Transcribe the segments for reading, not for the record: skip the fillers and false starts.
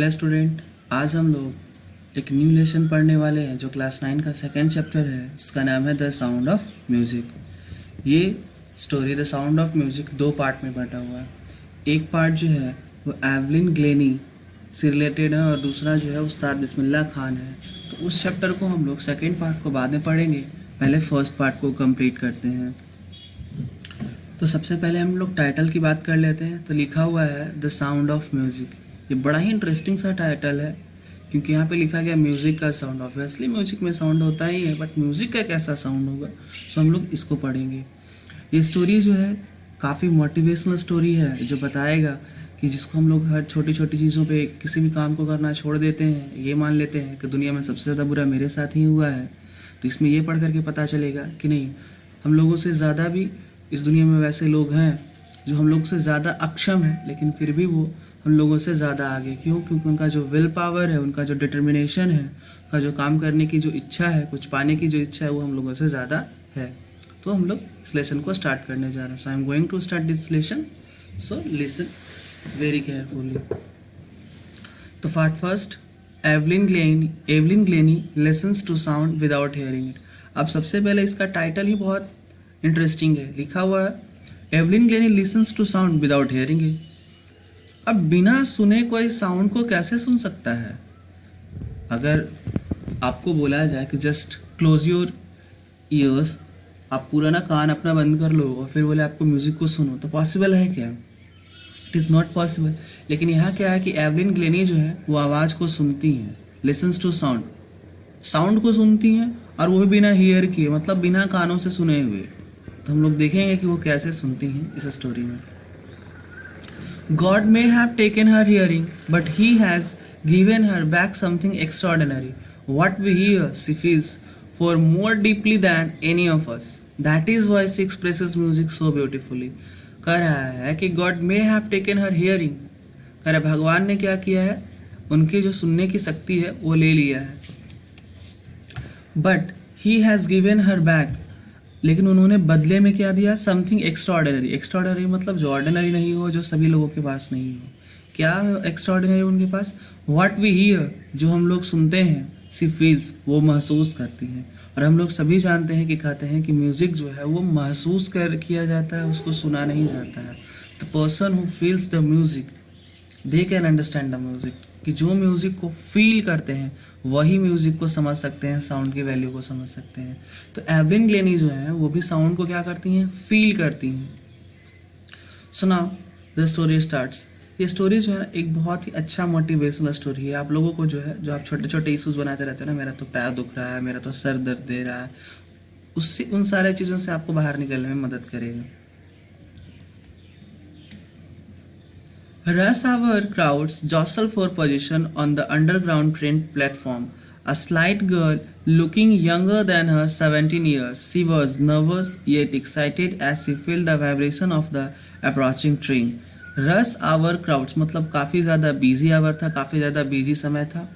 Hello student, आज हम लोग एक न्यू लेसन पढ़ने वाले हैं जो क्लास 9 का सेकंड चैप्टर है, जिसका नाम है द साउंड ऑफ म्यूज़िक। ये story the sound of music दो पार्ट में बटा हुआ है। एक पार्ट जो है वो एवलिन ग्लेनी से रिलेटेड है और दूसरा जो है उस्ताद बिस्मिल्लाह खान है। तो उस चैप्टर को हम लोग सेकेंड पार्ट को बाद में पढ़ेंगे, पहले फर्स्ट पार्ट को कंप्लीट करते हैं। तो सबसे पहले हम लोग टाइटल की बात कर लेते हैं। तो लिखा हुआ है द साउंड ऑफ म्यूज़िक। ये बड़ा ही इंटरेस्टिंग सा टाइटल है क्योंकि यहाँ पे लिखा गया म्यूज़िक का साउंड। ऑब्वियसली म्यूज़िक में साउंड होता ही है, बट म्यूज़िक का कैसा साउंड होगा, सो हम लोग इसको पढ़ेंगे। ये स्टोरी जो है काफ़ी मोटिवेशनल स्टोरी है जो बताएगा कि जिसको हम लोग हर छोटी छोटी चीज़ों पे किसी भी काम को करना छोड़ देते हैं, ये मान लेते हैं कि दुनिया में सबसे ज़्यादा बुरा मेरे साथ ही हुआ है। तो इसमें ये पढ़ करके पता चलेगा कि नहीं, हम लोगों से ज़्यादा भी इस दुनिया में वैसे लोग हैं जो हम लोग से ज़्यादा अक्षम है, लेकिन फिर भी वो हम लोगों से ज़्यादा आगे। क्यों? क्योंकि उनका जो विल पावर है, उनका जो डिटर्मिनेशन है, उनका जो काम करने की जो इच्छा है, कुछ पाने की जो इच्छा है, वो हम लोगों से ज़्यादा है। तो हम लोग इस लेसन को स्टार्ट करने जा रहे हैं। So I am going to start this lesson, so listen very carefully. तो part first, Evelyn Glennie listens to sound without hearing it. अब सबसे पहले इसका टाइटल ही बहुत इंटरेस्टिंग है। लिखा हुआ है Evelyn Glennie listens to sound without hearing it. अब बिना सुने कोई साउंड को कैसे सुन सकता है? अगर आपको बोला जाए कि जस्ट क्लोज योर ईयर्स, आप पूरा ना कान अपना बंद कर लो और फिर बोले आपको म्यूज़िक को सुनो, तो पॉसिबल है क्या? It is not possible. लेकिन यहाँ क्या है कि एवलिन ग्लेनी जो है वो आवाज़ को सुनती हैं, लिसन्स टू साउंड, साउंड को सुनती हैं, और वो भी बिना हीयर किए, मतलब बिना कानों से सुने हुए। तो हम लोग देखेंगे कि वो कैसे सुनती हैं इस स्टोरी में। God may have taken her hearing, but He has given her back something extraordinary. What we hear, she feels for more deeply than any of us. That is why she expresses music so beautifully. कह रहा है कि God may have taken her hearing. कह रहा है भगवान ने क्या किया है, उनकी जो सुनने की शक्ति है वो ले लिया है। But He has given her back. लेकिन उन्होंने बदले में क्या दिया? Something extraordinary. एक्स्ट्राऑर्डिनरी मतलब जो ऑर्डिनरी नहीं हो, जो सभी लोगों के पास नहीं हो। क्या एक्स्ट्राऑर्डिनरी उनके पास? व्हाट वी हियर, जो हम लोग सुनते हैं, सी फील्स, वो महसूस करती हैं। और हम लोग सभी जानते हैं कि कहते हैं कि म्यूज़िक जो है वो महसूस किया जाता है, उसको सुना नहीं जाता है। The person who feels the music they can understand the music. कि जो म्यूज़िक को फील करते हैं वही म्यूज़िक को समझ सकते हैं, साउंड की वैल्यू को समझ सकते हैं। तो एवलिन ग्लेनी जो है वो भी साउंड को क्या करती हैं? फील करती हैं। So now the story starts. ये स्टोरी जो है ना एक बहुत ही अच्छा मोटिवेशनल स्टोरी है। आप लोगों को जो है, जो आप छोटे छोटे इशूज़ बनाते रहते हो ना, मेरा तो पैर दुख रहा है, मेरा तो सर दर्द दे रहा है, उससे उन सारे चीज़ों से आपको बाहर निकलने में मदद करेगा। Rush hour crowds jostle for position on the underground train platform. A slight girl, looking younger than her 17 years, she was nervous yet excited as she felt the vibration of the approaching train. Rush hour crowds मतलब काफ़ी ज़्यादा busy our था, काफ़ी ज़्यादा busy समय था।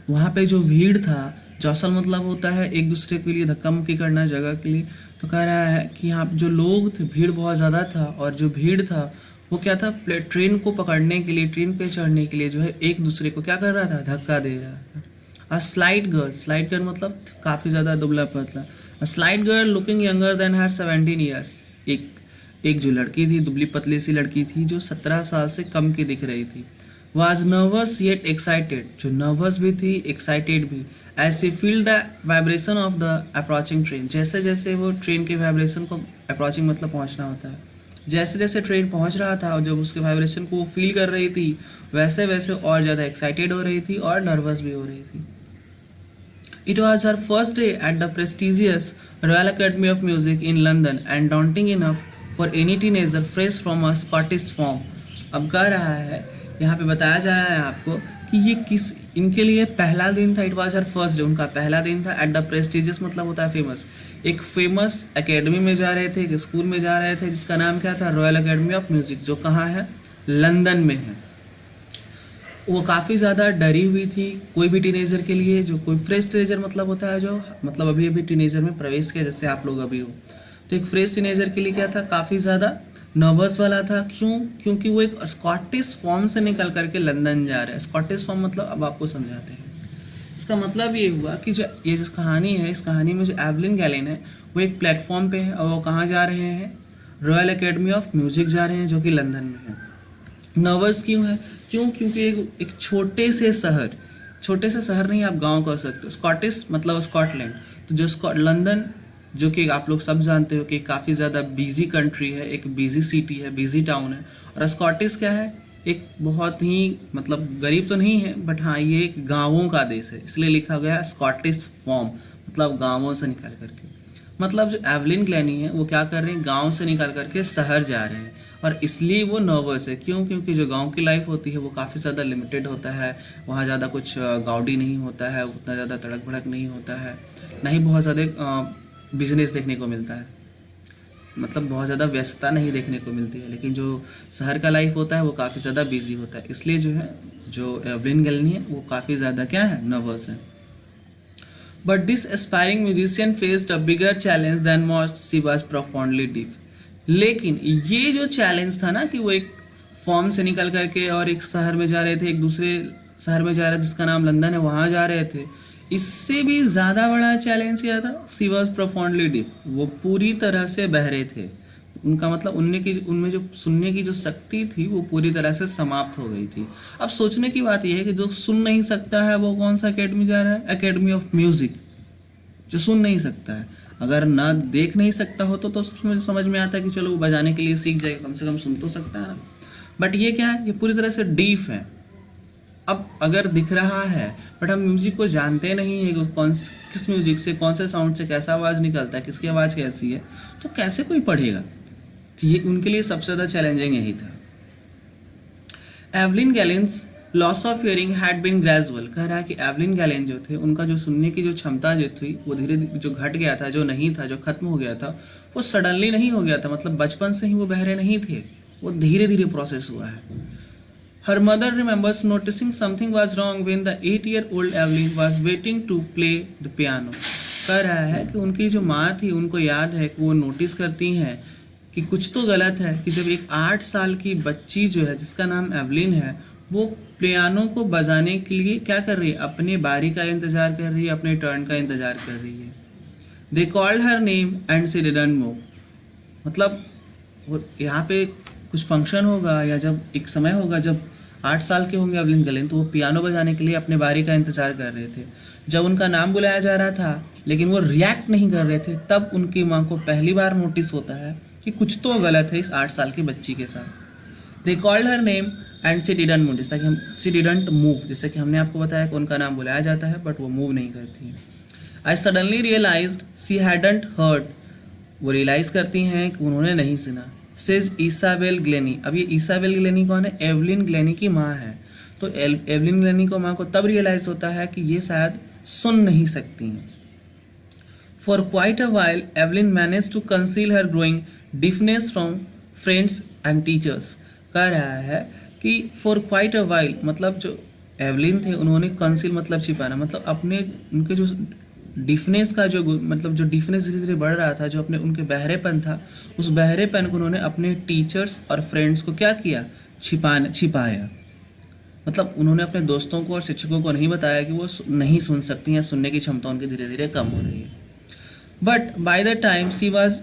वहाँ पे जो भीड़ था, जौसल मतलब होता है एक दूसरे के लिए धक्का मुक्की करना जगह के लिए। तो कह रहा है कि यहाँ जो लोग थे, भीड़ बहुत ज़्यादा था, और जो भीड़ था वो क्या था, ट्रेन को पकड़ने के लिए, ट्रेन पे चढ़ने के लिए जो है एक दूसरे को क्या कर रहा था? धक्का दे रहा था। अ स्लाइट गर्ल मतलब काफ़ी ज़्यादा दुबला पतला। A slight girl looking younger than her 17 years. एक जो लड़की थी, दुबली पतली सी लड़की थी जो 17 साल से कम की दिख रही थी। वाज नर्वस येट एक्साइटेड, जो नर्वस भी थी, एक्साइटेड भी। As she feel the vibration of the approaching train, जैसे जैसे वो ट्रेन के वाइब्रेशन को, अप्रोचिंग मतलब पहुँचना होता है, जैसे जैसे ट्रेन पहुंच रहा था और जब उसके वाइब्रेशन को फील कर रही थी, वैसे वैसे और ज़्यादा एक्साइटेड हो रही थी और नर्वस भी हो रही थी। It was her first day at the prestigious royal Academy of music in London and daunting enough for any teenager fresh from a Scottish form. अब कह रहा है, यहाँ पे बताया जा रहा है आपको कि ये इनके लिए पहला दिन था। It was her first day, उनका पहला दिन था। एट द प्रेस्टिजियस मतलब होता है फेमस। एक फेमस एकेडमी में जा रहे थे, एक स्कूल में जा रहे थे जिसका नाम क्या था? रॉयल अकेडमी ऑफ म्यूज़िक, जो कहाँ है? लंदन में है। वो काफ़ी ज़्यादा डरी हुई थी। कोई भी टीनेजर के लिए, जो कोई फ्रेश टीनेजर मतलब होता है जो मतलब अभी अभी टीनेजर में प्रवेश किया, जैसे आप लोग अभी हो, तो एक फ्रेश टीनेजर के लिए क्या था? काफ़ी ज़्यादा नर्वस वाला था क्यों? क्योंकि वो एक स्कॉटिश फॉर्म से निकल करके लंदन जा रहा है। स्कॉटिश फॉर्म मतलब अब आपको समझाते हैं। इसका मतलब ये हुआ कि जो ये जिस कहानी है, इस कहानी में जो एवलिन गैलिन है वो एक प्लेटफॉर्म पे है और वो कहाँ जा रहे हैं? रॉयल एकेडमी ऑफ म्यूजिक जा रहे हैं, जो कि लंदन में है। नर्वस क्यों है? क्यों? क्योंकि एक छोटे से शहर नहीं, आप गांव कह सकते हो। स्कॉटिश मतलब स्कॉटलैंड, तो जो लंदन, जो कि आप लोग सब जानते हो कि काफ़ी ज़्यादा बिजी कंट्री है, एक बिजी सिटी है, बिजी टाउन है। और स्कॉटिश क्या है? एक बहुत ही मतलब गरीब तो नहीं है, बट हाँ ये एक गांवों का देश है, इसलिए लिखा गया स्कॉटिश फॉर्म, मतलब गांवों से निकल करके। मतलब जो एवलिन ग्लैनी है वो क्या कर रहे हैं? गांव से निकल करके शहर जा रहे हैं, और इसलिए वो नर्वस है। क्यों? क्योंकि जो गांव की लाइफ होती है वो काफ़ी ज़्यादा लिमिटेड होता है, वहाँ ज़्यादा कुछ गाउडी नहीं होता है, उतना ज़्यादा तड़क भड़क नहीं होता है, ना ही बहुत ज़्यादा बिजनेस देखने को मिलता है, मतलब बहुत ज़्यादा व्यस्तता नहीं देखने को मिलती है। लेकिन जो शहर का लाइफ होता है वो काफ़ी ज़्यादा बिजी होता है, इसलिए जो है जो एवलिन गैलिन है वो काफ़ी ज़्यादा क्या है? नर्वस है। But this aspiring musician faced a bigger challenge than most, she was profoundly deep. लेकिन ये जो चैलेंज था ना कि वो एक फॉर्म से निकल करके और एक शहर में जा रहे थे, एक दूसरे शहर में जा रहे थे जिसका नाम लंदन है, वहाँ जा रहे थे। इससे भी ज़्यादा बड़ा चैलेंज क्या था? शी वाज प्रोफाउंडली डीप, वो पूरी तरह से बहरे थे। उनका मतलब उनमें जो सुनने की जो शक्ति थी वो पूरी तरह से समाप्त हो गई थी। अब सोचने की बात यह है कि जो सुन नहीं सकता है वो कौन सा एकेडमी जा रहा है? Academy of music. जो सुन नहीं सकता है, अगर ना देख नहीं सकता हो तो समझ में आता है कि चलो वो बजाने के लिए सीख जाएगा, कम से कम सुन तो सकता है ना। बट ये क्या है? ये पूरी तरह से डीफ है। अब अगर दिख रहा है बट हम म्यूजिक को जानते नहीं है कि किस म्यूजिक से, कौन से साउंड से कैसा आवाज़ निकलता है, किसकी आवाज़ कैसी है, तो कैसे कोई पढ़ेगा? तो ये उनके लिए सबसे ज़्यादा चैलेंजिंग यही था। Evelyn Glennie's loss of hearing had been gradual. कह रहा है कि एवलिन गैलिन जो थे उनका जो सुनने की जो क्षमता जो थी वो धीरे धीरे जो घट गया था, जो नहीं था, जो खत्म हो गया था, वो सडनली नहीं हो गया था, मतलब बचपन से ही वो बहरे नहीं थे, वो धीरे धीरे प्रोसेस हुआ है। Her mother remembers noticing something was wrong when the 8-year-old Evelyn was waiting to play the piano. कह रहा है कि उनकी जो माँ थी उनको याद है कि वो नोटिस करती हैं कि कुछ तो गलत है, कि जब एक 8 साल की बच्ची जो है जिसका नाम एवलिन है वो पियानो को बजाने के लिए क्या कर रही है? अपने बारी का इंतज़ार कर रही है, अपने टर्न का इंतज़ार कर रही है। They called her name and she didn't move. मतलब यहाँ पे कुछ फंक्शन होगा या जब एक समय होगा जब 8 साल के होंगे एवलिन गैलिन, तो वो पियानो बजाने के लिए अपने बारी का इंतज़ार कर रहे थे। जब उनका नाम बुलाया जा रहा था लेकिन वो रिएक्ट नहीं कर रहे थे, तब उनकी माँ को पहली बार नोटिस होता है कि कुछ तो गलत है इस 8 साल की बच्ची के साथ। They called her name and she didn't move, she didn't move, जैसे कि हमने आपको बताया कि उनका नाम बुलाया जाता है बट वो मूव नहीं करती है। I suddenly realised she hadn't heard, वो रियलाइज़ करती हैं कि उन्होंने नहीं सुना। Says Isabel Glennie. अब ये इसाबेल ग्लेनी कौन है? एवलिन ग्लेनी की माँ है। तो एवलिन ग्लेनी को माँ को तब रियलाइज़ होता है कि ये शायद सुन नहीं सकती हैं। For quite a while Evelyn manage to conceal her growing deafness from friends and teachers. कह रहा है कि फॉर क्वाइट अ वाइल मतलब जो एवलिन थे उन्होंने कंसील मतलब छिपाना, मतलब अपने उनके जो डिफनेस का जो मतलब जो डिफनेस धीरे धीरे बढ़ रहा था, जो अपने उनके बहरेपन था, उस बहरेपन को उन्होंने अपने टीचर्स और फ्रेंड्स को क्या किया? छिपाया। मतलब उन्होंने अपने दोस्तों को और शिक्षकों को नहीं बताया कि वो नहीं सुन सकती हैं, सुनने की क्षमता उनकी धीरे धीरे कम हो रही है। But by the time she was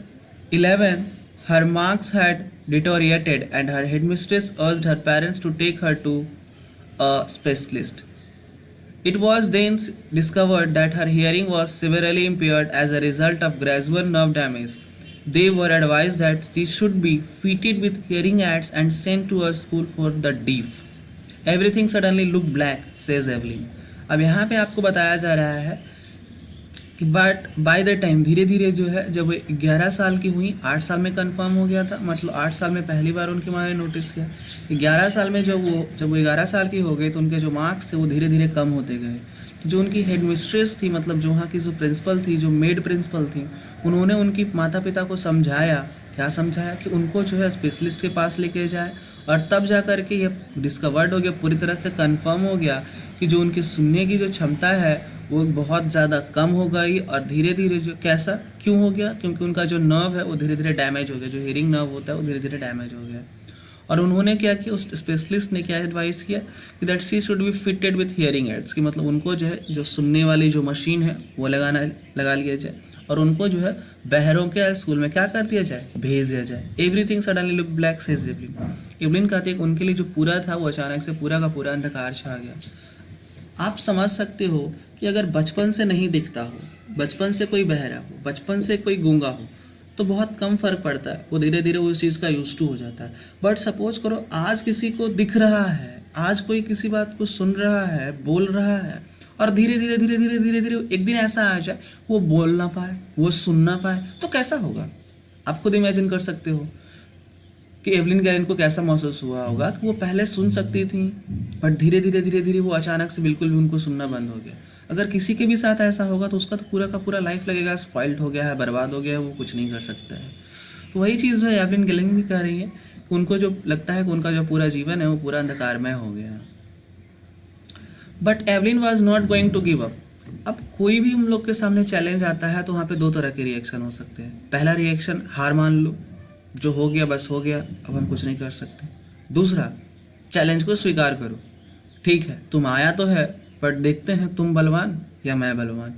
11 her marks had deteriorated and her headmistress urged her parents to take her to a specialist. It was then discovered that her hearing was severely impaired as a result of gradual nerve damage. They were advised that she should be fitted with hearing aids and sent to a school for the deaf. Everything suddenly looked black, says Evelyn. अब यहाँ पे आपको बताया जा रहा है कि but by the time धीरे धीरे जो है जब वो 11 साल की हुई, 8 साल में कंफर्म हो गया था, मतलब 8 साल में पहली बार उनकी माँ ने नोटिस किया। 11 साल में जब वो 11 साल की हो गई तो उनके जो मार्क्स थे वो धीरे धीरे कम होते गए। तो जो उनकी हेड मिस्ट्रेस थी, मतलब जो वहाँ की जो प्रिंसिपल थी, जो मेड प्रिंसिपल थी, उन्होंने उनकी माता पिता को समझाया, क्या समझाया कि उनको जो है स्पेशलिस्ट के पास लेके जाए। और तब जा कर के ये डिस्कवर्ड हो गया, पूरी तरह से कंफर्म हो गया कि जो उनकी सुनने की जो क्षमता है वो बहुत ज़्यादा कम हो गई और धीरे धीरे जो कैसा क्यों हो गया, क्योंकि उनका जो नर्व है वो धीरे धीरे डैमेज हो गया, जो हियरिंग नर्व होता है वो धीरे धीरे डैमेज हो गया। और उन्होंने क्या किया, उस स्पेशलिस्ट ने क्या एडवाइस किया कि that she should be fitted with hearing aids, कि मतलब उनको जो है जो सुनने वाली जो मशीन है वो लगा लिया जाए और उनको जो है बहरों के स्कूल में क्या कर दिया जाए, भेज दिया जाए। Everything suddenly look black says Evelyn. Evelyn कहते हैं कि उनके लिए जो पूरा था वो अचानक से पूरा का पूरा अंधकार छा गया। आप समझ सकते हो कि अगर बचपन से नहीं दिखता हो, बचपन से कोई बहरा हो, बचपन से कोई गूंगा हो, तो बहुत कम फर्क पड़ता है, वो धीरे धीरे उस चीज़ का यूज टू हो जाता है। बट सपोज करो आज किसी को दिख रहा है, आज कोई किसी बात को सुन रहा है, बोल रहा है, और धीरे धीरे धीरे धीरे धीरे धीरे एक दिन ऐसा आ जाए वो बोल ना पाए, वो सुन ना पाए, तो कैसा होगा। आप खुद इमेजिन कर सकते हो कि एवलिन गैलन को कैसा महसूस हुआ होगा कि वो पहले सुन सकती थी बट धीरे धीरे धीरे धीरे वो अचानक से बिल्कुल भी उनको सुनना बंद हो गया। अगर किसी के भी साथ ऐसा होगा तो उसका तो पूरा का पूरा लाइफ लगेगा स्पॉइल्ड हो गया है, बर्बाद हो गया है, वो कुछ नहीं कर सकता है। तो वही चीज़ जो है एवलिन गैलन भी कह रही है कि उनको जो लगता है कि उनका जो पूरा जीवन है वो पूरा अंधकारमय हो गया। But Evelyn was not going to give up. अब कोई भी हम लोग के सामने चैलेंज आता है तो वहाँ पे दो तरह के रिएक्शन हो सकते हैं। पहला रिएक्शन, हार मान लो, जो हो गया बस हो गया, अब हम कुछ नहीं कर सकते। दूसरा, चैलेंज को स्वीकार करो, ठीक है तुम आया तो है बट देखते हैं तुम बलवान या मैं बलवान।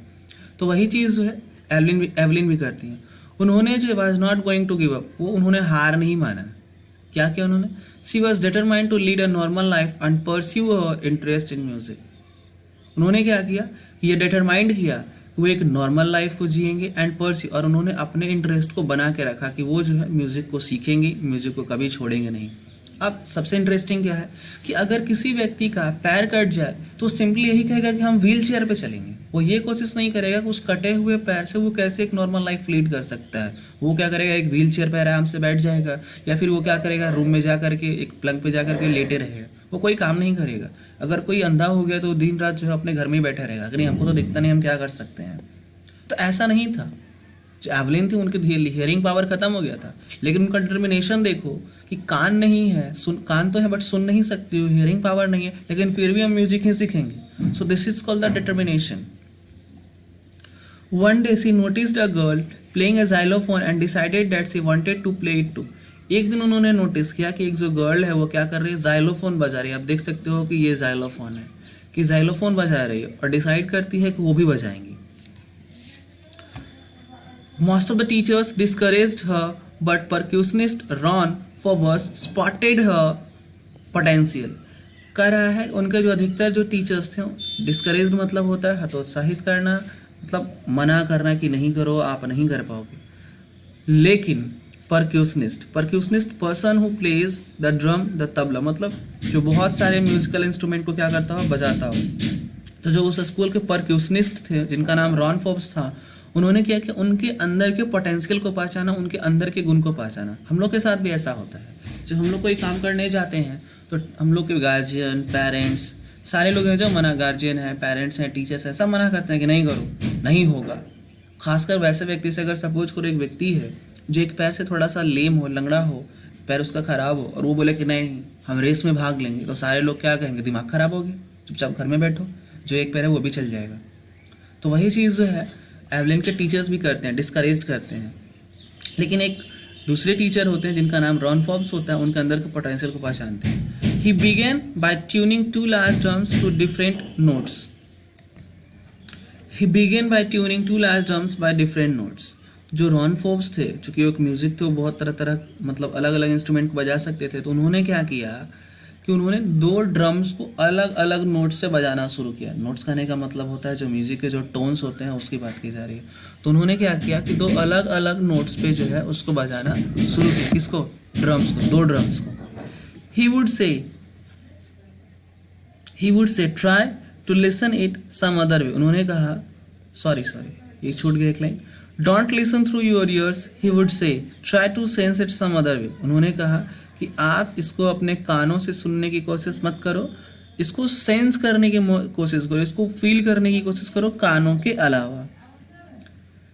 तो वही चीज़ जो है एवलिन भी करती हैं। उन्होंने जो was not going to give up, वो उन्होंने हार नहीं माना। क्या किया उन्होंने, she was determined to lead a normal life and pursue a interest in music. उन्होंने क्या किया, ये डिटरमाइंड किया वो एक नॉर्मल लाइफ को जिएंगे एंड परस्यू, और उन्होंने अपने इंटरेस्ट को बना के रखा कि वो जो है म्यूज़िक को सीखेंगे, म्यूज़िक को कभी छोड़ेंगे नहीं। अब सबसे इंटरेस्टिंग क्या है कि अगर किसी व्यक्ति का पैर कट जाए तो सिंपली यही कहेगा कि हम व्हील चेयर पर चलेंगे। वो ये कोशिश नहीं करेगा कि उस कटे हुए पैर से वो कैसे एक नॉर्मल लाइफ लीड कर सकता है। वो क्या करेगा, एक व्हील चेयर पर आराम से बैठ जाएगा, या फिर वो क्या करेगा, रूम में जा करके एक प्लंग पे जा करके लेटे रहेगा, वो कोई काम नहीं करेगा। अगर कोई अंधा हो गया तो दिन रात जो है अपने घर में ही बैठा रहेगा कि नहीं हमको तो दिखता नहीं, हम क्या कर सकते हैं। तो ऐसा नहीं था। जो एवलिन थी उनकी हियरिंग पावर खत्म हो गया था, लेकिन उनका डिटर्मिनेशन देखो कि कान नहीं है, कान तो है बट सुन नहीं सकती हो, हियरिंग पावर नहीं है, लेकिन फिर भी हम म्यूजिक ही सीखेंगे। So this is called the determination. One day she noticed a girl playing a xylophone and decided that she wanted to play it too. एक दिन उन्होंने नोटिस किया कि एक जो गर्ल है वो क्या कर रही है, xylophone बजा रही है। आप देख सकते हो कि ये xylophone है, कि xylophone बजा रही है, और डिसाइड करती है कि वो भी बजाएंगी। Most of the teachers discouraged her, but percussionist Ron Forbes spotted her potential. कह रहा है उनके जो अधिकतर जो टीचर्स थे, डिस्करेज्ड मतलब होता है हतोत्साहित करना, मतलब मना करना कि नहीं करो, आप नहीं कर पाओगे। लेकिन percussionist person who plays the drum the tabla, मतलब जो बहुत सारे म्यूजिकल इंस्ट्रूमेंट को क्या करता हो, बजाता हो। तो जो उस स्कूल के परक्यूशनिस्ट थे जिनका नाम रॉन फोर्ब्स था, उन्होंने क्या किया, उनके अंदर के पोटेंशियल को पहचाना, उनके अंदर के गुण को पहचाना। हम लोग के साथ भी ऐसा होता है, जब हम लोग कोई काम करने जाते हैं तो हम लोग के गार्जियन, पेरेंट्स, सारे लोग हैं जो मना, गार्जियन हैं, पेरेंट्स हैं, टीचर्स हैं, सब मना करते हैं कि नहीं करो, नहीं होगा। खासकर वैसे व्यक्ति से, अगर सपोज करो एक व्यक्ति है जो एक पैर से थोड़ा सा लेम हो, लंगड़ा हो, पैर उसका खराब हो, और वो बोले कि नहीं हम रेस में भाग लेंगे, तो सारे लोग क्या कहेंगे, दिमाग खराब हो गया, चुपचाप घर में बैठो, जो एक पैर है वो भी चल जाएगा। तो वही चीज़ जो है एवलिन के टीचर्स भी करते हैं, डिस्करेज करते हैं। लेकिन एक दूसरे टीचर होते हैं जिनका नाम रॉन फोर्ब्स होता है, उनके अंदर के पोटेंशियल को पहचानते हैं। He began by tuning to large drums to different notes. He began by tuning to large drums by different notes. जो रॉन फोर्ब्स थे, चूँकि एक म्यूजिक थे, वो बहुत तरह तरह मतलब अलग अलग इंस्ट्रूमेंट को बजा सकते थे, तो उन्होंने क्या किया कि उन्होंने 2 ड्रम्स को अलग अलग नोट्स से बजाना शुरू किया। नोट्स कहने का मतलब होता है जो म्यूज़िक के जो टोन्स होते हैं उसकी बात की जा रही है। तो उन्होंने क्या किया कि 2 अलग अलग नोट्स पे जो है उसको बजाना शुरू किया। किसको, ड्रम्स को, 2 ड्रम्स को। He would say try to listen it some other way. उन्होंने कहा सॉरी ये छूट गया एक line, don't listen through your ears, he would say try to sense it some other way. उन्होंने कहा कि आप इसको अपने कानों से सुनने की कोशिश मत करो, इसको सेंस करने की कोशिश करो, इसको फील करने की कोशिश करो कानों के अलावा।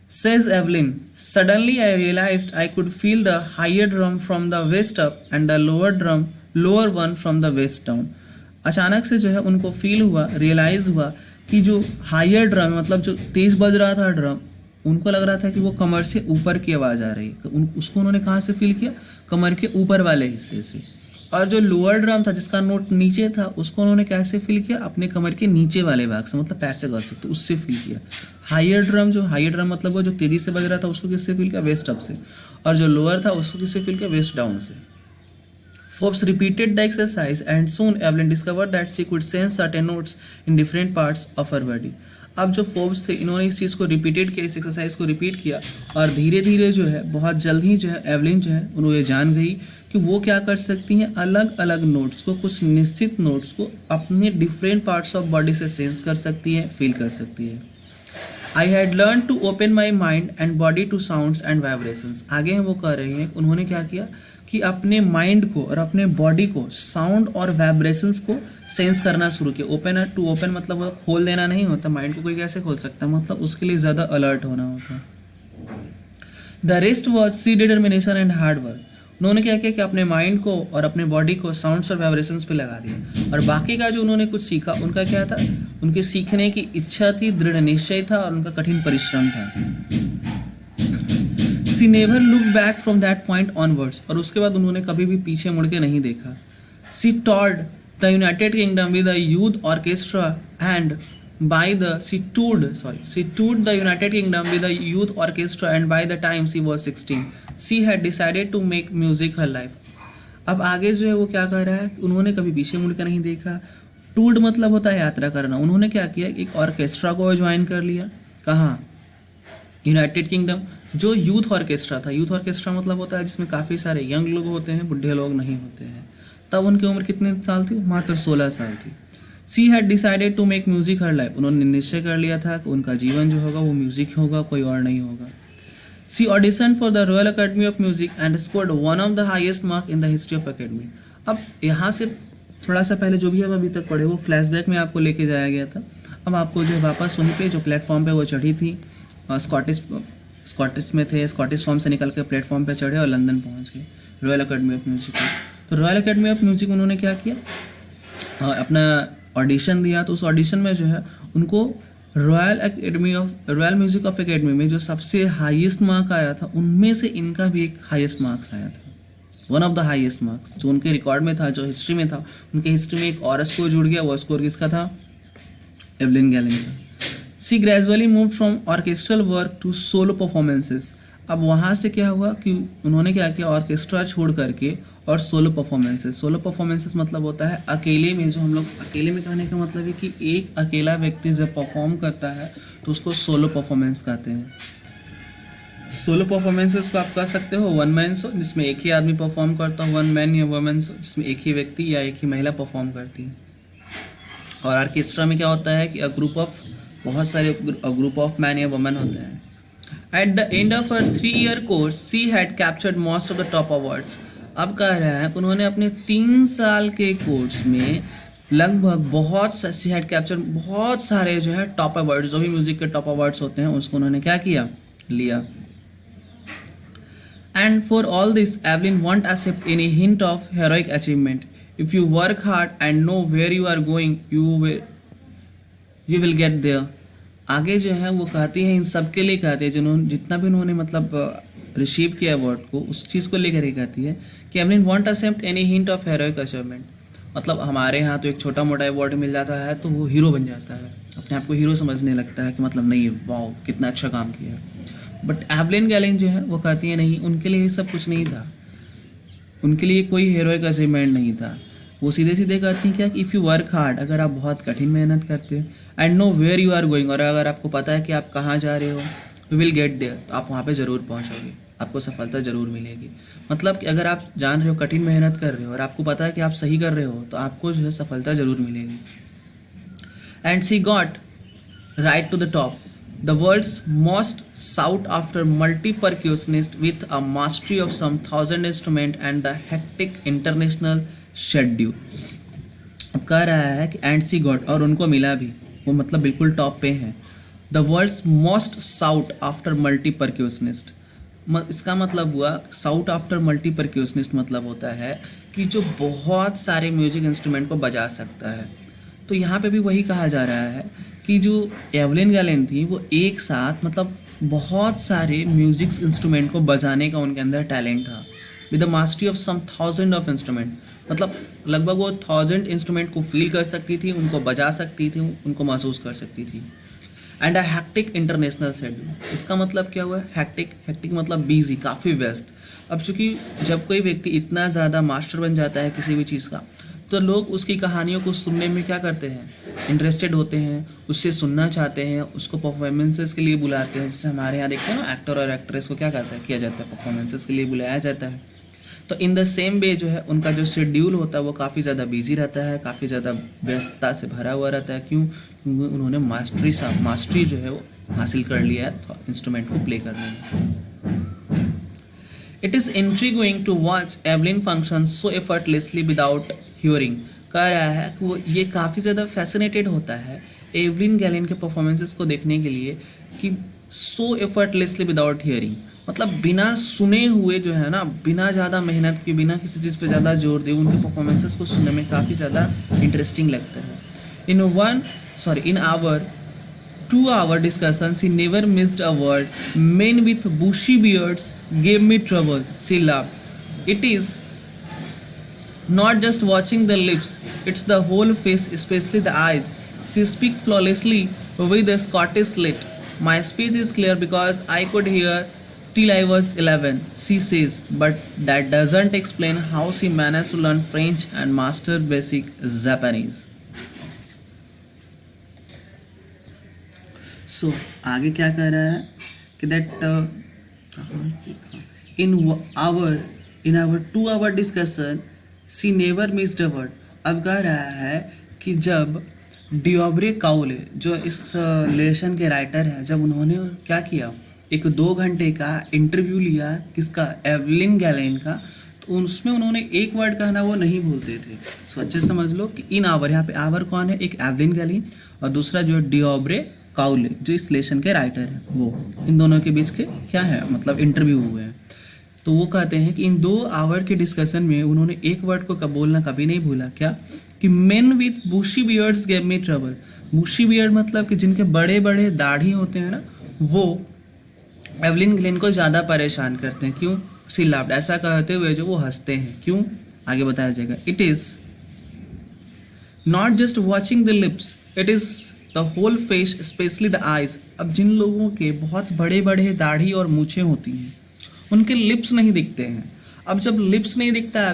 Says Evelyn, suddenly I realized I could feel the higher drum from the waist up and the lower one from the waist down. अचानक से जो है उनको फील हुआ, रियलाइज हुआ कि जो हायर ड्रम मतलब जो तेज़ बज रहा था ड्रम, उनको लग रहा था कि वो कमर से ऊपर की आवाज़ आ रही है। उसको उन्होंने कहाँ से फील किया? कमर के ऊपर वाले हिस्से से। और जो लोअर ड्रम था जिसका नोट नीचे था, उसको उन्होंने कैसे फील किया? अपने कमर के नीचे वाले भाग से, मतलब पैर से गा सकते उससे फील किया। हायर ड्रम मतलब वो जो तेज़ी से बज रहा था उसको किससे फील किया? वेस्ट अप से। और जो लोअर था उसको किससे फील किया? वेस्ट डाउन से। Forbes repeated the exercise and soon Evelyn discovered that she could sense certain notes in different parts of her body. अब जो फोर्ब्स थे इन्होंने इस चीज़ को रिपीटेड किया, इस एक्सरसाइज को रिपीट किया, और धीरे धीरे जो है बहुत जल्द ही जो है एवलिन जो है उन्होंने ये जान गई कि वो क्या कर सकती हैं, अलग अलग नोट्स को, कुछ निश्चित नोट्स को अपने डिफरेंट पार्ट्स ऑफ बॉडी से सेंस कर सकती है, फील कर सकती है। I had learn to open my mind and body to sounds and vibrations. आगे हैं वो कह रही हैं उन्होंने क्या किया कि अपने माइंड को और अपने बॉडी को साउंड और वाइब्रेशंस को सेंस करना शुरू किया। ओपन टू ओपन मतलब खोल देना नहीं होता, माइंड को कोई कैसे खोल सकता है, मतलब उसके लिए ज़्यादा अलर्ट होना होता। The rest was sheer determination and hard work. उन्होंने क्या किया कि अपने माइंड को और अपने बॉडी को साउंड्स और वाइब्रेशंस पे लगा दिया, और बाकी का जो उन्होंने कुछ सीखा उनका क्या था? उनके सीखने की इच्छा थी, दृढ़ निश्चय था और उनका कठिन परिश्रम था। She never look back from that point onwards. और उसके बाद उन्होंने कभी भी पीछे मुड़ के नहीं देखा। She toured the United Kingdom with the youth orchestra and she toured the United Kingdom with a youth orchestra, and by the time she was 16 she had decided to make music her life. अब आगे जो है वो क्या कर रहा है, उन्होंने कभी पीछे मुड़ कर नहीं देखा। टूर्ड मतलब होता है यात्रा करना। उन्होंने क्या किया, एक ऑर्केस्ट्रा को ज्वाइन कर लिया। कहाँ? United kingdom. जो यूथ ऑर्केस्ट्रा था, यूथ ऑर्केस्ट्रा मतलब होता है जिसमें काफ़ी सारे यंग लोग होते हैं, बुढ़े लोग नहीं होते हैं। तब उनकी उम्र कितने साल थी? मात्र 16 साल थी। She had decided to make music her life. उन्होंने निश्चय कर लिया था कि उनका जीवन जो होगा वो म्यूजिक होगा, कोई और नहीं होगा। She audition for the Royal Academy of Music and scored one of the highest mark in the history of academy. अब यहाँ से थोड़ा सा पहले जो भी हम अभी तक पढ़े वो फ्लैशबैक में आपको लेके जाया गया था। अब आपको जो है वापस वहीं पे जो प्लेटफॉर्म पे वो चढ़ी थी, स्कॉटिश में थे, स्कॉटिश फॉर्म से निकल के प्लेटफॉर्म पे चढ़े और लंदन पहुँच गए रॉयल अकेडमी ऑफ म्यूजिक। तो रॉयल अकेडमी ऑफ म्यूजिक उन्होंने क्या किया, अपना ऑडिशन दिया। तो उस ऑडिशन में जो है उनको रॉयल म्यूजिक ऑफ एकेडमी में जो सबसे हाईएस्ट मार्क आया था, उनमें से इनका भी एक हाईएस्ट मार्क्स आया था, one of the highest marks जो उनके रिकॉर्ड में था, जो हिस्ट्री में था। उनके हिस्ट्री में एक और स्कोर जुड़ गया। वो स्कोर किसका था? एवलिन गैलिन का। She gradually move from orchestral work to solo performances. अब वहाँ से क्या हुआ कि उन्होंने क्या किया, ऑर्केस्ट्रा छोड़ करके और सोलो परफॉर्मेंसेस मतलब होता है अकेले में, जो हम लोग अकेले में कहने का मतलब है कि एक अकेला व्यक्ति जब परफॉर्म करता है तो उसको सोलो परफॉर्मेंस कहते हैं। सोलो परफॉर्मेंसेस को आप कह सकते हो वन मैन शो, जिसमें एक ही आदमी परफॉर्म करता है, वन मैन या वुमेन शो जिसमें एक ही व्यक्ति या एक ही महिला परफॉर्म करती है। और ऑर्केस्ट्रा में क्या होता है कि ग्रुप ऑफ मैन या वुमेन होते हैं। At the end of her 3-year course, she had captured most of the top awards. अब कह रहा है उन्होंने अपने 3 साल के कोर्स में लगभग she had captured बहुत सारे जो है टॉप अवार्ड्स, जो भी म्यूजिक के टॉप अवार्ड्स होते हैं उसको उन्होंने क्या किया, लिया। And for all this, Evelyn won't accept any hint of heroic achievement. If you work hard and know where you are going, you will get there. आगे जो है वो कहती है, इन सब के लिए कहती है, जिन्होंने जितना भी उन्होंने मतलब रिसीव किया अवार्ड को, उस चीज़ को लेकर ही कहती है कि Evelyn want accept any hint of heroic achievement. मतलब हमारे यहाँ तो एक छोटा मोटा अवार्ड मिल जाता है तो वो हीरो बन जाता है, अपने आप को हीरो समझने लगता है कि मतलब नहीं, वाओ कितना अच्छा काम किया। बट एवलिन गैलिन जो है वो कहती है नहीं, उनके लिए ये सब कुछ नहीं था, उनके लिए कोई हीरोइक अचीवमेंट नहीं था। वो सीधे सीधे कहती हैं क्या, इफ़ यू वर्क हार्ड, अगर आप बहुत कठिन मेहनत करते हो, and know where you are going, और अगर आपको पता है कि आप कहाँ जा रहे हो, यू विल गेट देयर, तो आप वहाँ पे ज़रूर पहुँचोगे, आपको सफलता ज़रूर मिलेगी। मतलब कि अगर आप जान रहे हो, कठिन मेहनत कर रहे हो और आपको पता है कि आप सही कर रहे हो, तो आपको जो है सफलता ज़रूर मिलेगी। And she got right to the top, the world's most sought after multi percussionist with a mastery of some 1000 instrument and the hectic international schedule. अब कह रहा है कि एंड सी गॉट, और उनको मिला भी, वो मतलब बिल्कुल टॉप पे हैं। The world's most sought after multi percussionist, इसका मतलब हुआ साउट आफ्टर मल्टी परक्यूशनिस्ट मतलब होता है कि जो बहुत सारे म्यूजिक इंस्ट्रूमेंट को बजा सकता है। तो यहाँ पे भी वही कहा जा रहा है कि जो एवलिन गैलन थी वो एक साथ मतलब बहुत सारे म्यूजिक इंस्ट्रूमेंट को बजाने का उनके अंदर टैलेंट था, with the mastery of some thousand of instrument, मतलब लगभग वो 1000 इंस्ट्रूमेंट को फील कर सकती थी, उनको बजा सकती थी, उनको महसूस कर सकती थी। And a hectic international schedule, इसका मतलब क्या हुआ? हैक्टिक, हैक्टिक मतलब बिजी, काफ़ी व्यस्त। अब चूंकि जब कोई व्यक्ति इतना ज़्यादा मास्टर बन जाता है किसी भी चीज़ का, तो लोग उसकी कहानियों को सुनने में क्या करते हैं? इंटरेस्टेड होते हैं, उससे सुनना चाहते हैं, उसको परफॉर्मेंसेस के लिए बुलाते हैं। जैसे हमारे यहाँ देखते हैं ना, एक्टर और एक्ट्रेस को क्या कहता है, किया जाता है, परफॉर्मेंसेस के लिए बुलाया जाता है। तो इन द सेम वे जो है उनका जो शेड्यूल होता है वो काफ़ी ज़्यादा बिजी रहता है, काफ़ी ज़्यादा व्यस्तता से भरा हुआ रहता है। क्यों? क्योंकि उन्होंने मास्टरी जो है वो हासिल कर लिया है इंस्ट्रूमेंट को प्ले करने में। It is intriguing to watch Evelyn function so effortlessly without hearing. कह रहा है कि वो ये काफ़ी ज़्यादा फैसिनेटेड होता है एवलिन गैलन के परफॉर्मेंसेस को देखने के लिए कि सो एफर्टलेसली विदाउट हियरिंग, मतलब बिना सुने हुए जो है ना, बिना ज़्यादा मेहनत के, बिना किसी चीज़ पे ज़्यादा जोर दे, उनके परफॉर्मेंसेस को सुनने में काफ़ी ज़्यादा इंटरेस्टिंग लगता है। In our 2 hour discussion, she never missed a word. Men with bushy beards gave me trouble, she laughed. It is not just watching the lips, it's the whole face, especially the eyes. She speaks flawlessly with a Scottish lilt. My speech is clear because I could hear till I was 11, she says, but that doesn't explain how she managed to learn French and master basic Japanese. So आगे क्या कह रहा है कि that in our 2 hour discussion she never missed a word. अब कह रहा है कि जब डिओब्रे काउले जो इस लेसन के राइटर हैं, जब उन्होंने क्या किया, एक 2 घंटे का इंटरव्यू लिया किसका? एवलिन गैलन का, तो उसमें उन्होंने एक वर्ड कहना वो नहीं भूलते थे। सो अच्छे समझ लो कि इन आवर, यहाँ पे आवर कौन है? एक एवलिन गैलन और दूसरा जो डिओब्रे काउले जो इस लेसन के राइटर हैं, वो इन दोनों के बीच के क्या है मतलब इंटरव्यू हुए हैं। तो वो कहते हैं कि इन 2 hour के डिस्कशन में उन्होंने एक वर्ड को बोलना कभी नहीं भूला। क्या? कि men with bushy beards gave me trouble. Bushy beard मतलब कि जिनके बड़े बड़े दाढ़ी होते हैं ना, वो एवलिन गैलन को ज़्यादा परेशान करते हैं। क्यों? सी लाफ्ड, ऐसा कहते हुए जो वो हंसते हैं। क्यों? आगे बताया जाएगा। It is not just watching the lips, it is the whole face, specially the eyes. अब जिन लोगों के बहुत बड़े बड़े दाढ़ी और मूछें होती हैं, उनके लिप्स नहीं दिखते हैं। अब जब लिप्स नहीं दिखता है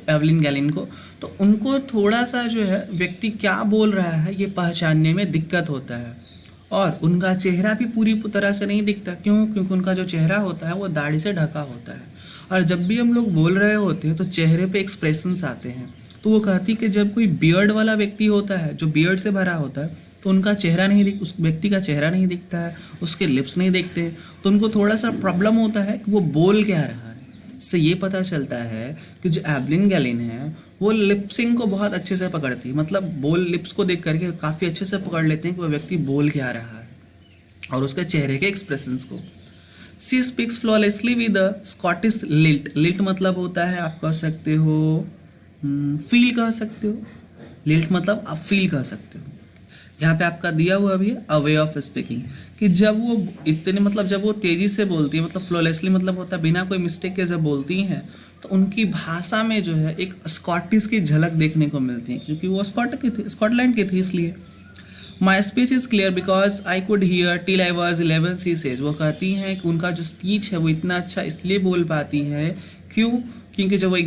एवलिन गैलन को, तो उनको थोड़ा सा जो है व्यक्ति क्या बोल रहा है ये पहचानने में दिक्कत होता है। और उनका चेहरा भी पूरी तरह से नहीं दिखता। क्यों? क्योंकि उनका जो चेहरा होता है वो दाढ़ी से ढका होता है। और जब भी हम लोग बोल रहे होते हैं तो चेहरे पे एक्सप्रेशंस आते हैं। तो वो कहती कि जब कोई बियर्ड वाला व्यक्ति होता है, जो बियर्ड से भरा होता है, तो उनका चेहरा नहीं उस व्यक्ति का चेहरा नहीं दिखता है, उसके लिप्स नहीं दिखते, तो उनको थोड़ा सा प्रॉब्लम होता है कि वो बोल क्या रहा है। इससे ये पता चलता है कि जो एवलिन गैलन है वो लिप्सिंग को बहुत अच्छे से पकड़ती है, मतलब बोल लिप्स को देख करके काफ़ी अच्छे से पकड़ लेते हैं कि वो व्यक्ति बोल क्या रहा है और उसके चेहरे के एक्सप्रेशंस को। She speaks flawlessly with a Scottish lilt. Lilt मतलब होता है, आप कह सकते हो फील कह सकते हो, लिल्ट मतलब आप फील कह सकते हो। यहाँ पे आपका दिया हुआ भी है अ वे ऑफ स्पीकिंग, कि जब वो इतने मतलब जब वो तेज़ी से बोलती है, मतलब फ्लॉलेसली मतलब होता है बिना कोई मिस्टेक के जब बोलती हैं, तो उनकी भाषा में जो है एक स्कॉटिश की झलक देखने को मिलती है, क्योंकि वो स्कॉटलैंड की थी इसलिए। My speech is clear because I could hear till I was 11 she says. वो कहती हैं कि उनका जो स्पीच है वो इतना अच्छा इसलिए बोल पाती है, क्यों? क्योंकि जब वो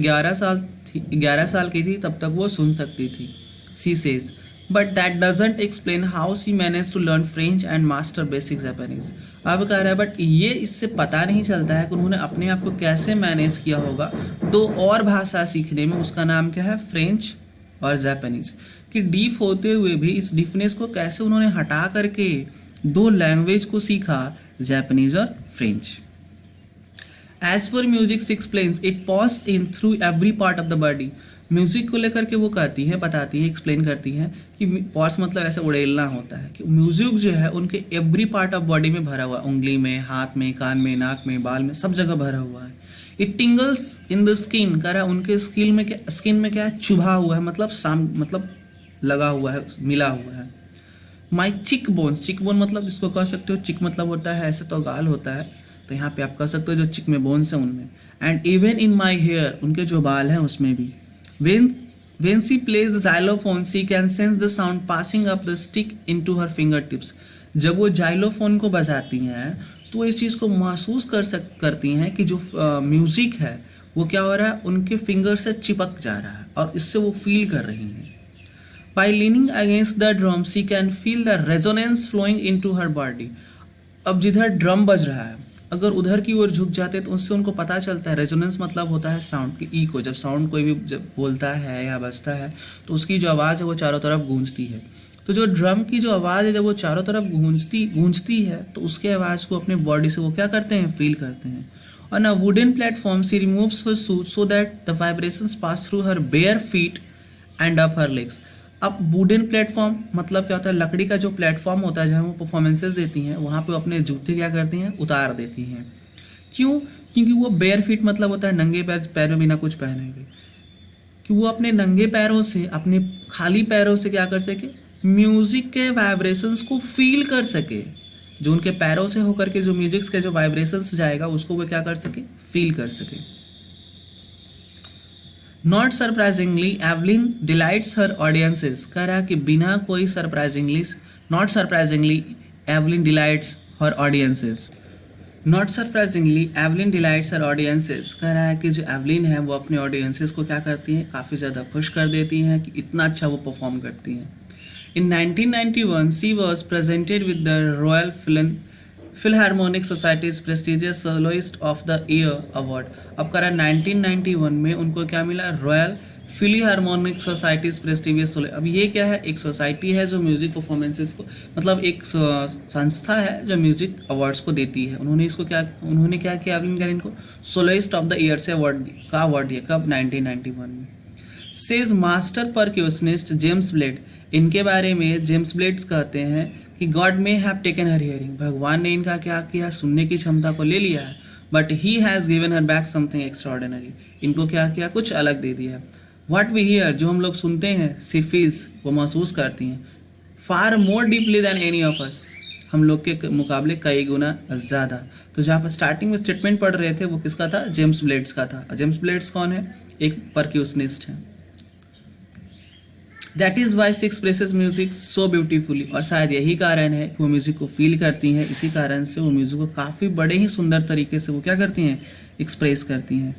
11 साल की थी तब तक वो सुन सकती थी। She says but that doesn't explain how she manage to learn French and master basic Japanese. अब कह रहा है बट ये इससे पता नहीं चलता है कि उन्होंने अपने आप को कैसे मैनेज किया होगा 2 और भाषा सीखने में। उसका नाम क्या है? फ्रेंच और जापानीज। कि डीप होते हुए भी इस डीपनेस को कैसे उन्होंने हटा करके 2 लैंग्वेज को सीखा, जापानीज और French. As for music she explains it pass in through every part of the body. Music को लेकर के वो कहती है, बताती है, एक्सप्लेन करती है कि पार्ट्स मतलब ऐसे उड़ेलना होता है, कि म्यूजिक जो है उनके एवरी पार्ट ऑफ बॉडी में भरा हुआ है, उंगली में, हाथ में, कान में, नाक में, बाल में, सब जगह भरा हुआ है। इट टिंगल्स इन द स्किन, कह रहा है उनके स्किन में क्या है? चुभा हुआ है, मतलब लगा हुआ है, मिला हुआ है। माई चिक बोन मतलब इसको कह सकते हो, चिक मतलब होता है ऐसे तो गाल होता है, तो यहाँ पे आप कह सकते हो जो चिक में बोन्स हैं उनमें। And even in my hair, उनके जो बाल हैं उसमें भी। When she plays the xylophone she can sense the sound passing up the stick into her finger tips. जब वो जाइलोफोन को बजाती हैं तो वो इस चीज़ को महसूस करती हैं कि जो म्यूज़िक है वो क्या हो रहा है, उनके फिंगर से चिपक जा रहा है और इससे वो फील कर रही हैं। By leaning against the drum, she can feel the resonance flowing into her body. अब जिधर ड्रम बज रहा है अगर उधर की ओर झुक जाते तो उससे उनको पता चलता है, रेजोनेंस मतलब होता है साउंड की ई को। जब साउंड कोई भी जब बोलता है या बजता है तो उसकी जो आवाज़ है वो चारों तरफ गूंजती है। तो जो ड्रम की जो आवाज़ है जब वो चारों तरफ गूंजती है तो उसके आवाज़ को अपने बॉडी से वो क्या करते हैं, फील करते हैं। On a wooden platform, she removes her shoes so that the vibrations pass through her bare feet and up her legs. अब वुडन प्लेटफॉर्म मतलब क्या होता है, लकड़ी का जो प्लेटफॉर्म होता है जहाँ वो परफॉर्मेंसेज देती हैं वहाँ पे अपने जूते क्या करती हैं, उतार देती हैं। क्यों? क्योंकि वो बेयर फीट मतलब होता है नंगे पैर में बिना कुछ पहने हुए, कि वो अपने नंगे पैरों से, अपने खाली पैरों से क्या कर सके, म्यूजिक के वाइब्रेशंस को फील कर सके। जो उनके पैरों से होकर के जो म्यूजिक्स के जो वाइब्रेशंस जाएगा उसको वो क्या कर सके, फील कर सके। Not surprisingly Evelyn delights her audiences. कह रहा है कि बिना कोई not surprisingly Evelyn delights her audiences. Not surprisingly Evelyn delights her audiences. कह रहा है कि जो एवलिन है वो अपने ऑडियंसेस को क्या करती हैं, काफ़ी ज़्यादा खुश कर देती हैं कि इतना अच्छा वो परफॉर्म करती हैं। In 1991, she was presented with the Royal Philharmonic Society's prestigious Soloist of the Year Award. अब करा 1991 में उनको क्या मिला, royal Philharmonic societies prestigious solo. अब ये क्या है, एक सोसाइटी है जो म्यूजिक परफॉर्मेंसेस को, मतलब एक संस्था है जो म्यूजिक अवार्ड्स को देती है। उन्होंने क्या किया, एवलिन गैलिन को सोलोइस्ट ऑफ द ईयर से अवार्ड दिया। कब? 1991 में। Says master percussionist James Blades. इनके बारे में जेम्स ब्लेड्स कहते हैं कि God may have taken her hearing. भगवान ने इनका क्या किया, सुनने की क्षमता को ले लिया है, but he has given her back something extraordinary. इनको क्या किया, कुछ अलग दे दिया। व्हाट वी हियर, जो हम लोग सुनते हैं, सी फील्स, वो महसूस करती हैं, far more deeply than any of us, हम लोग के मुकाबले कई गुना ज़्यादा। तो जहाँ पर स्टार्टिंग में स्टेटमेंट पढ़ रहे थे वो किसका था, जेम्स ब्लेड्स का था। जेम्स ब्लेड्स कौन है, एक परक्यूशनिस्ट है। That is why she expresses music so beautifully. और शायद यही कारण है कि वो म्यूज़िक को फील करती हैं, इसी कारण से वो म्यूज़िक को काफ़ी बड़े ही सुंदर तरीके से वो क्या करती हैं, एक्सप्रेस करती हैं।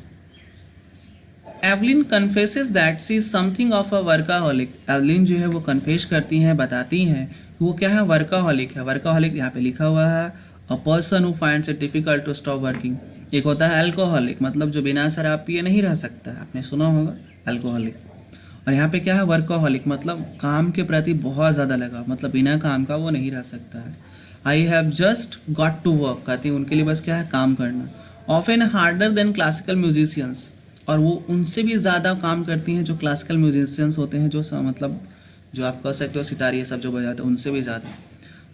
Evelyn confesses that she is something of a workaholic. Evelyn जो है वो कन्फेस करती हैं, बताती हैं वो क्या है, वर्काहॉलिक है। वर्काहॉलिक यहाँ पे लिखा हुआ है, a person who finds it difficult to stop working. एक होता है अल्कोहलिक, मतलब जो बिना शराब पिए नहीं रह सकता, आपने सुना होगा अल्कोहलिक। और यहाँ पे क्या है, वर्काहॉलिक, मतलब काम के प्रति बहुत ज़्यादा लगा, मतलब बिना काम का वो नहीं रह सकता है। I have just got to work, कहती हैं उनके लिए बस क्या है, काम करना। Often harder than classical musicians, और वो उनसे भी ज़्यादा काम करती हैं जो क्लासिकल म्यूजिशियंस होते हैं, जो मतलब जो आप कह सकते हो सितार ये सब जो बजाते हैं, उनसे भी ज़्यादा।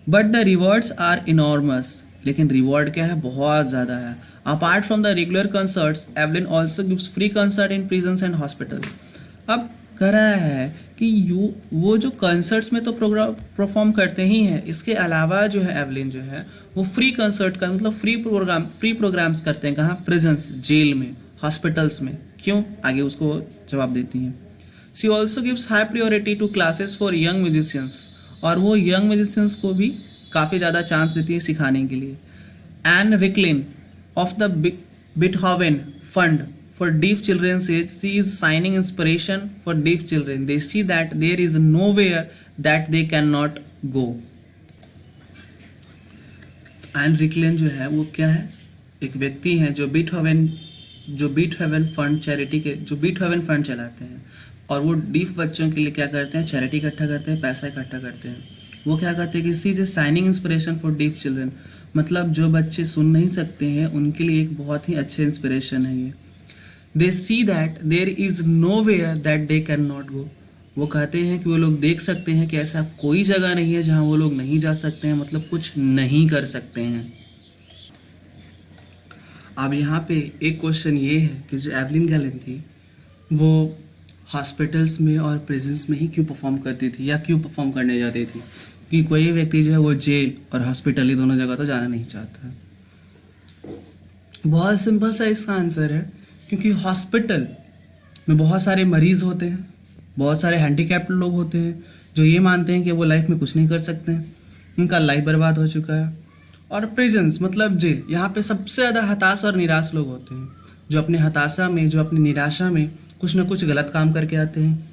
But the rewards are enormous, लेकिन रिवॉर्ड क्या है, बहुत ज़्यादा है। Apart from the regular concerts, Evelyn also gives free concert in prisons and hospitals. अब कह रहा है कि वो जो कंसर्ट्स में तो प्रोग्राम परफॉर्म करते ही हैं, इसके अलावा जो है एवलिन जो है वो फ्री कंसर्ट का मतलब फ्री प्रोग्राम्स करते हैं। कहाँ? प्रिजन्स, जेल में, हॉस्पिटल्स में। क्यों? आगे उसको जवाब देती हैं। She also gives high priority to classes for young musicians, और वो यंग म्यूजिशियंस को भी काफ़ी ज़्यादा चांस देती है सिखाने के लिए। Anne Richlin of the Beethoven fund for deaf children says she is signing inspiration for deaf children. They see that there is nowhere that they cannot go. Anne Richlin जो है वो क्या है, एक व्यक्ति हैं जो बीटहोवन फंड चैरिटी के, जो बीटहोवन फंड चलाते हैं, और वो डीफ बच्चों के लिए क्या करते हैं, चैरिटी इकट्ठा करते हैं, पैसा इकट्ठा करते हैं। वो क्या करते हैं कि she is shining inspiration for deaf children, मतलब जो बच्चे सुन नहीं सकते हैं उनके लिए एक बहुत ही अच्छे इंस्पिरेशन है ये। They see that there is nowhere that they cannot go. वो कहते हैं कि वो लोग देख सकते हैं कि ऐसा कोई जगह नहीं है जहाँ वो लोग नहीं जा सकते हैं, मतलब कुछ नहीं कर सकते हैं। अब यहाँ पे एक क्वेश्चन ये है कि जो एवलिन गैलिन थी वो हॉस्पिटल्स में और प्रिजन्स में ही क्यों परफॉर्म करती थी या क्यों परफॉर्म करने जाती थी? कि कोई व्यक्ति जो है वो जेल और हॉस्पिटल, ये दोनों जगह तो जाना नहीं चाहता है। बहुत सिंपल सा इसका आंसर है, क्योंकि हॉस्पिटल में बहुत सारे मरीज़ होते हैं, बहुत सारे हैंडीकैप्ड लोग होते हैं जो ये मानते हैं कि वो लाइफ में कुछ नहीं कर सकते हैं, उनका लाइफ बर्बाद हो चुका है। और प्रिजन्स मतलब जेल, यहाँ पे सबसे ज़्यादा हताश और निराश लोग होते हैं, जो अपने हताशा में, जो अपनी निराशा में कुछ ना कुछ गलत काम करके आते हैं,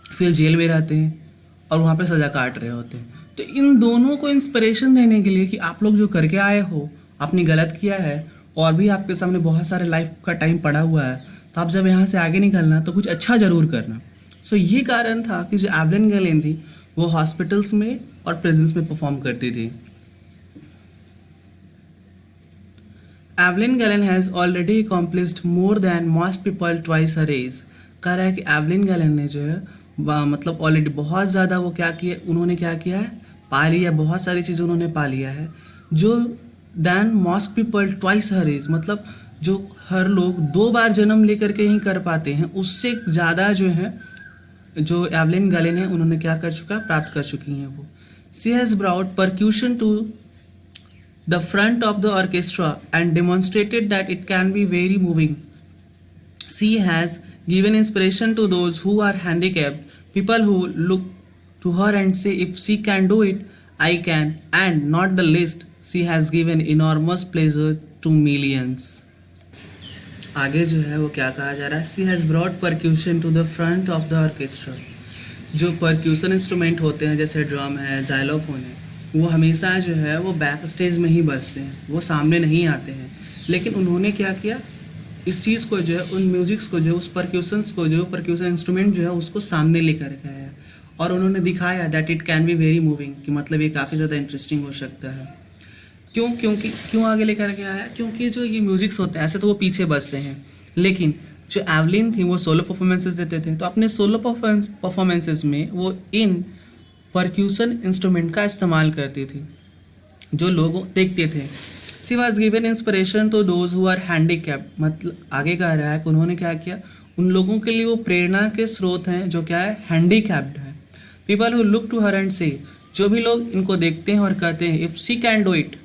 फिर जेल में रहते हैं और वहाँ पे सज़ा काट रहे होते हैं। तो इन दोनों को इंस्पिरेशन देने के लिए कि आप लोग जो करके आए हो, आपने गलत किया है और भी आपके सामने बहुत सारे लाइफ का टाइम पड़ा हुआ है, तो आप जब यहाँ से आगे निकलना तो कुछ अच्छा ज़रूर करना। सो ये कारण था कि जो एवलिन गैलेन थी वो हॉस्पिटल्स में और प्रिजन्स में परफॉर्म करती थी। Evelyn Glennie has already accomplished more than most people twice her age. कह रहा है कि एवलिन गैलेन ने जो है मतलब ऑलरेडी बहुत ज़्यादा वो क्या किया, उन्होंने क्या किया है, पा लिया, बहुत सारी चीज़ें उन्होंने पा लिया है जो then most people twice her as, मतलब जो हर लोग 2 बार जन्म लेकर के ही कर पाते हैं, उससे ज़्यादा जो है जो एवलिन गैलेन है उन्होंने क्या कर चुका, प्राप्त कर चुकी हैं वो। She has brought percussion to the front of the orchestra and demonstrated that it can be very moving. She has given inspiration to those who are handicapped, people who look to her and say if she can do it, I can, and not the least, she has given enormous pleasure to millions. आगे जो है वो क्या कहा जा रहा है, she has brought percussion to the front of the orchestra. जो परक्यूशन इंस्ट्रूमेंट होते हैं जैसे ड्रम है, जाइलोफोन है, वो हमेशा जो है वो बैक स्टेज में ही बजते हैं, वो सामने नहीं आते हैं। लेकिन उन्होंने क्या किया, इस चीज़ को जो है, उन म्यूजिक्स को जो, उस परक्यूशंस को जो, परक्यूशन इंस्ट्रूमेंट जो है उसको सामने लेकर के आया और उन्होंने दिखाया that it can be very moving, कि मतलब ये काफ़ी ज़्यादा इंटरेस्टिंग हो सकता है। क्यों आगे लेकर के आया, क्योंकि जो ये म्यूजिक्स होते हैं ऐसे तो वो पीछे बजते हैं, लेकिन जो एवलिन थी वो सोलो परफॉर्मेंसेस देते थे, तो अपने सोलो परफॉर्मेंसेस में वो इन परक्यूशन इंस्ट्रूमेंट का इस्तेमाल करती थी जो लोग देखते थे। She was given inspiration to those who are handicapped, मतलब आगे कह रहा है कि उन्होंने क्या किया, उन लोगों के लिए वो प्रेरणा के स्रोत हैं जो क्या है, हैंडीकैप्ड है। People who look to her and say, जो भी लोग इनको देखते हैं और कहते हैं if she can do it,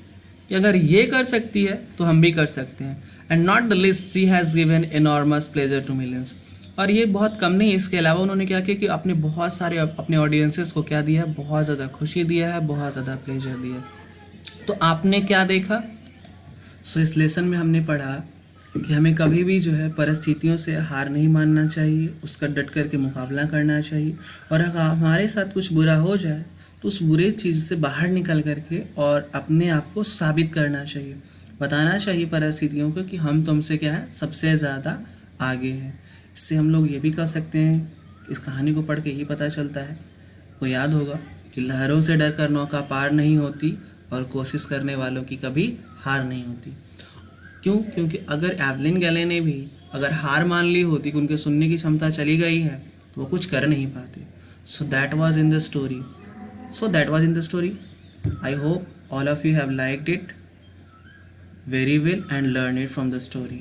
कि अगर ये कर सकती है तो हम भी कर सकते हैं। And not the least, she has given enormous pleasure to millions. और ये बहुत कम नहीं, इसके अलावा उन्होंने क्या किया कि अपने बहुत सारे अपने ऑडियंसेस को क्या दिया है, बहुत ज़्यादा खुशी दिया है, बहुत ज़्यादा प्लेजर दिया है। तो आपने क्या देखा, सो इस लेसन में हमने पढ़ा कि हमें कभी भी जो है परिस्थितियों से हार नहीं मानना चाहिए, उसका डट करके मुकाबला करना चाहिए, और अगर हमारे साथ कुछ बुरा हो जाए तो उस बुरे चीज़ से बाहर निकल करके और अपने आप को साबित करना चाहिए, बताना चाहिए परिस्थितियों को कि हम तुमसे क्या है, सबसे ज़्यादा आगे हैं। इससे हम लोग ये भी कर सकते हैं, इस कहानी को पढ़ के ही पता चलता है, को याद होगा कि लहरों से डर कर नौका पार नहीं होती और कोशिश करने वालों की कभी हार नहीं होती। क्योंकि अगर एवलिन गैलेन ने भी अगर हार मान ली होती कि उनके सुनने की क्षमता चली गई है तो वो कुछ कर नहीं पाते। So that was in the story. I hope all of you have liked it very well and learn it from the story.